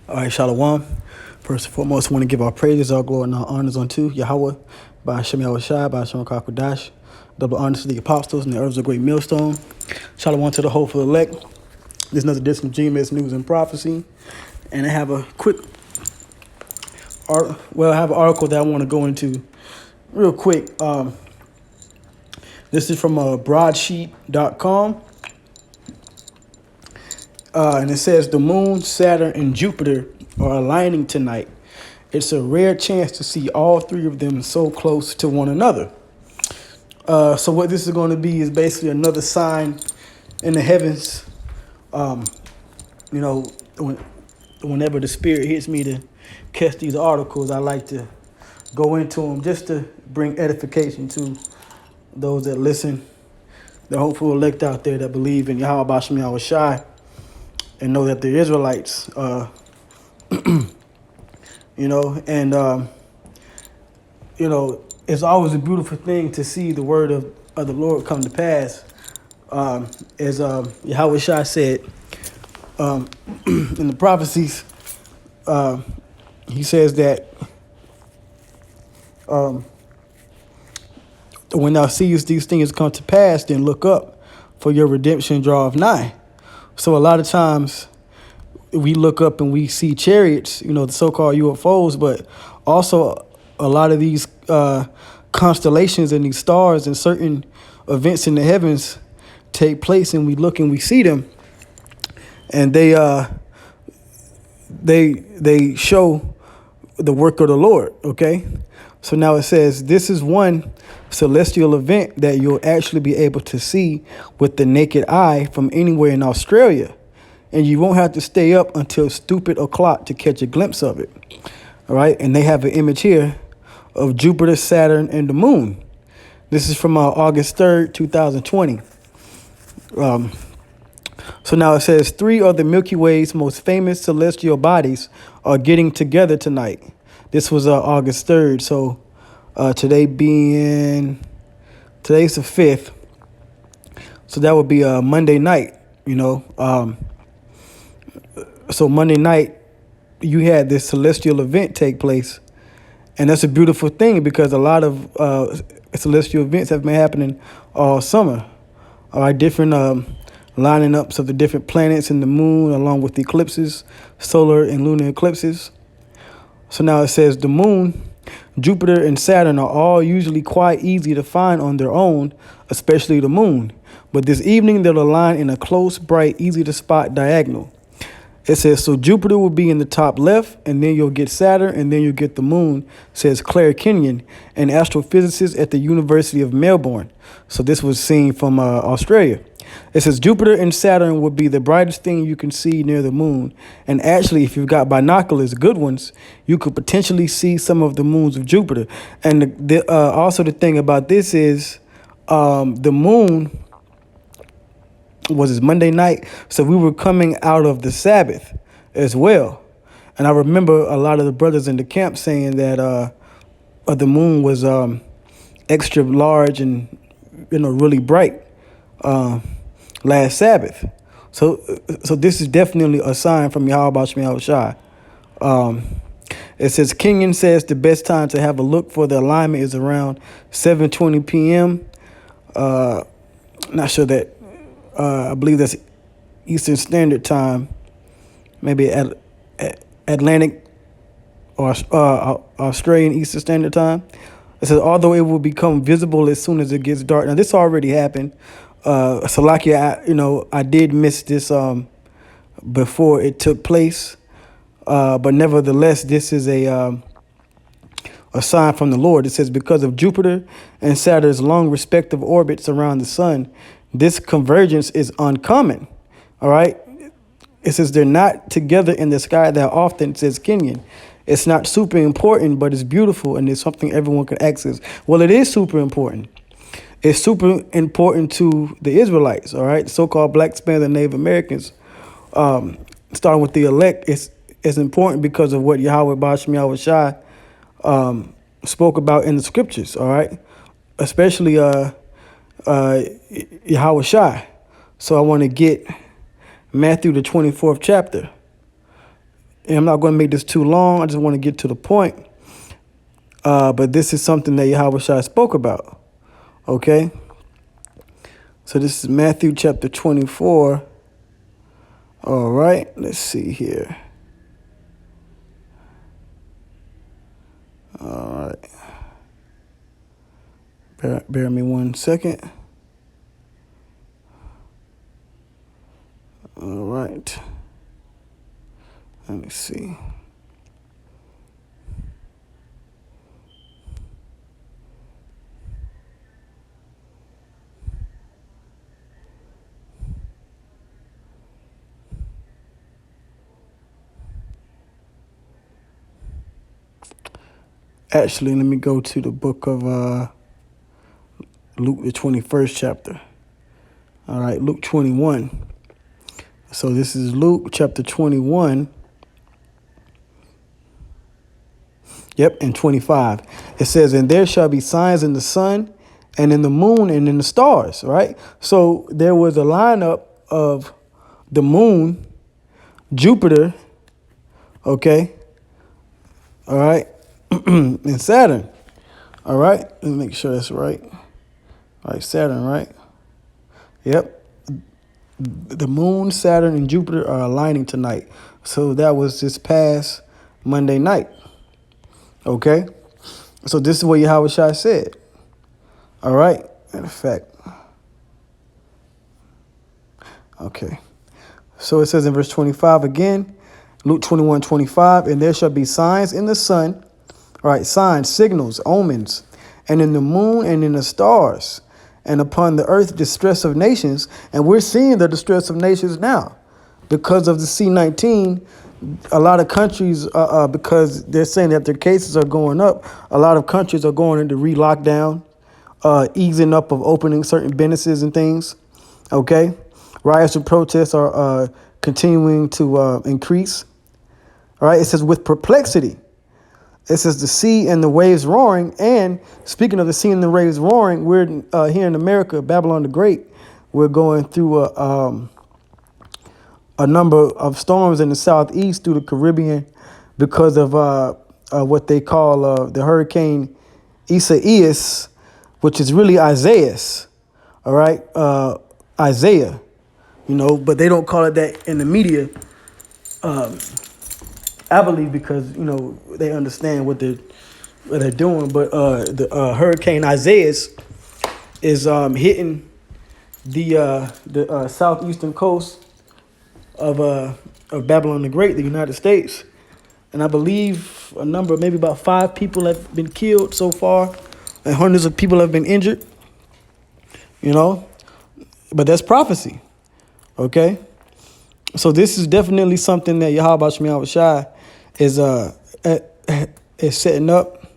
All right, Shalom. First and foremost, I want to give our praises, our glory, and our honors unto Yahweh, by Hashem Yahushai, by Hashem Kakwadash. Double honors to the apostles and the earth of a great millstone. Shalom to the hopeful elect. There's another edition of GMS News and Prophecy. And I have a quick, I have an article that I want to go into real quick. This is from broadsheet.com. And it says the moon, Saturn, and Jupiter are aligning tonight. It's a rare chance to see all three of them so close to one another. So what this is going to be is basically another sign in the heavens. Whenever the spirit hits me to catch these articles, I like to go into them just to bring edification to those that listen, the hopeful elect out there that believe in Yahweh Bashem Yahushai and know that they're Israelites. It's always a beautiful thing to see the word of the Lord come to pass. As Yahweh Shai said in the prophecies, he says that when thou seest these things come to pass, then look up, for your redemption draweth nigh. So a lot of times we look up and we see chariots, the so-called UFOs, but also a lot of these constellations and these stars and certain events in the heavens take place, and we look and we see them, and they show the work of the Lord. Okay, so now it says this is one celestial event that you'll actually be able to see with the naked eye from anywhere in Australia, and you won't have to stay up until stupid o'clock to catch a glimpse of it. All right, and they have an image here of Jupiter, Saturn, and the moon. This is from August 3rd, 2020. So now it says 3 of the Milky Way's most famous celestial bodies are getting together tonight. This was August 3rd. So today's the 5th. So that would be Monday night, So Monday night, you had this celestial event take place. And that's a beautiful thing because a lot of celestial events have been happening all summer. All right, different lining ups of the different planets and the moon, along with eclipses, solar and lunar eclipses. So now it says the moon, Jupiter, and Saturn are all usually quite easy to find on their own, especially the moon. But this evening they'll align in a close, bright, easy to spot diagonal. It says, so Jupiter will be in the top left, and then you'll get Saturn, and then you'll get the moon, says Claire Kenyon, an astrophysicist at the University of Melbourne. So this was seen from Australia. It says Jupiter and Saturn will be the brightest thing you can see near the moon. And actually, if you've got binoculars, good ones, you could potentially see some of the moons of Jupiter. And also the thing about this is the moon was Monday night, so we were coming out of the Sabbath as well. And I remember a lot of the brothers in the camp saying that the moon was extra large and really bright last Sabbath. So this is definitely a sign from Yahweh Bashem Yahushai. It says Kenyon says the best time to have a look for the alignment is around 7:20 p.m. Not sure that. I believe that's Eastern Standard Time, maybe at Atlantic or Australian Eastern Standard Time. It says, although it will become visible as soon as it gets dark. Now, this already happened. Salakia, I did miss this before it took place. But nevertheless, this is a sign from the Lord. It says, because of Jupiter and Saturn's long respective orbits around the sun, this convergence is uncommon. All right. It says they're not together in the sky that often, says Kenyon. It's not super important, but it's beautiful and it's something everyone can access. Well, it is super important. It's super important to the Israelites. All right. So-called Black, Spanish, and Native Americans, starting with the elect, it's important because of what Yahweh Bashem Yahushai spoke about in the scriptures. All right. Especially Yahweh Shai. So I want to get Matthew the 24th chapter. And I'm not going to make this too long. I just want to get to the point. But this is something that Yahweh Shai spoke about. Okay? So this is Matthew chapter 24. All right. Let's see here. All right. Bear me 1 second. All right. Let me see. Actually, let me go to the book of Luke, the 21st chapter. All right, Luke 21. So this is Luke chapter 21. Yep, and 25. It says, and there shall be signs in the sun and in the moon and in the stars, right? So there was a lineup of the moon, Jupiter, okay, all right, and Saturn, all right? Let me make sure that's right. All right, Saturn, right? Yep. The moon, Saturn, and Jupiter are aligning tonight. So that was this past Monday night. Okay? So this is what Yahweh Shai said. All right? In fact. Okay. So it says in verse 25 again, Luke 21:25, and there shall be signs in the sun, all right, signs, signals, omens, and in the moon and in the stars, and upon the earth distress of nations. And we're seeing the distress of nations now because of the C-19. A lot of countries, because they're saying that their cases are going up, a lot of countries are going into re-lockdown, easing up of opening certain businesses and things. Okay? Riots and protests are continuing to increase. All right? It says with perplexity. It says the sea and the waves roaring. And speaking of the sea and the waves roaring, we're here in America, Babylon the Great. We're going through a number of storms in the southeast through the Caribbean because of what they call the hurricane Isaias, which is really Isaias. All right, Isaiah. You know, but they don't call it that in the media. I believe because, you know, they understand what they're doing. But the hurricane Isaias is hitting the southeastern coast of Babylon the Great, the United States. And I believe a number, maybe about 5 people have been killed so far, and hundreds of people have been injured. You know, but that's prophecy. Okay, so this is definitely something that Yahweh Shai is setting up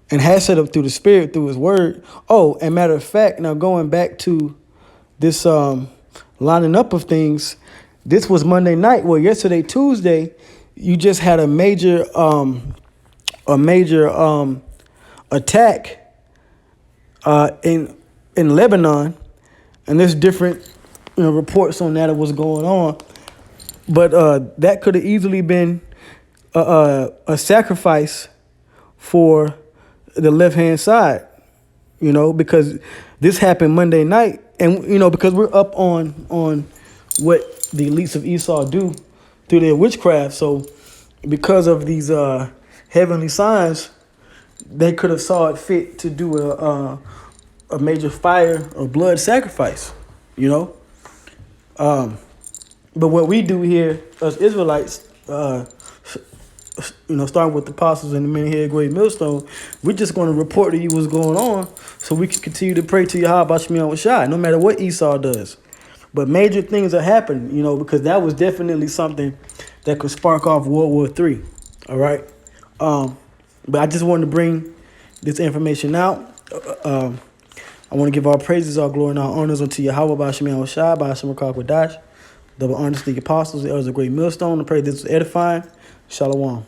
and has set up through the Spirit, through His Word. Oh, and matter of fact, now going back to this lining up of things, this was Monday night. Well, yesterday, Tuesday, you just had a major attack in Lebanon, and there's different reports on that of what's going on. But that could have easily been a sacrifice for the left-hand side, because this happened Monday night. And, because we're up on what the elites of Esau do through their witchcraft. So because of these heavenly signs, they could have saw it fit to do a major fire or blood sacrifice, But what we do here as Israelites, starting with the apostles and the men here at Great Millstone, we're just going to report to you what's going on so we can continue to pray to Yahweh Shemiah Shai, no matter what Esau does. But major things are happening, because that was definitely something that could spark off World War III. All right. But I just wanted to bring this information out. I want to give all praises, all glory, and all honors unto Yahweh Shemiah Shai, by Hashem Kwadash, double honors to the apostles, the elders of Great Millstone. I pray this was edifying. Shalom.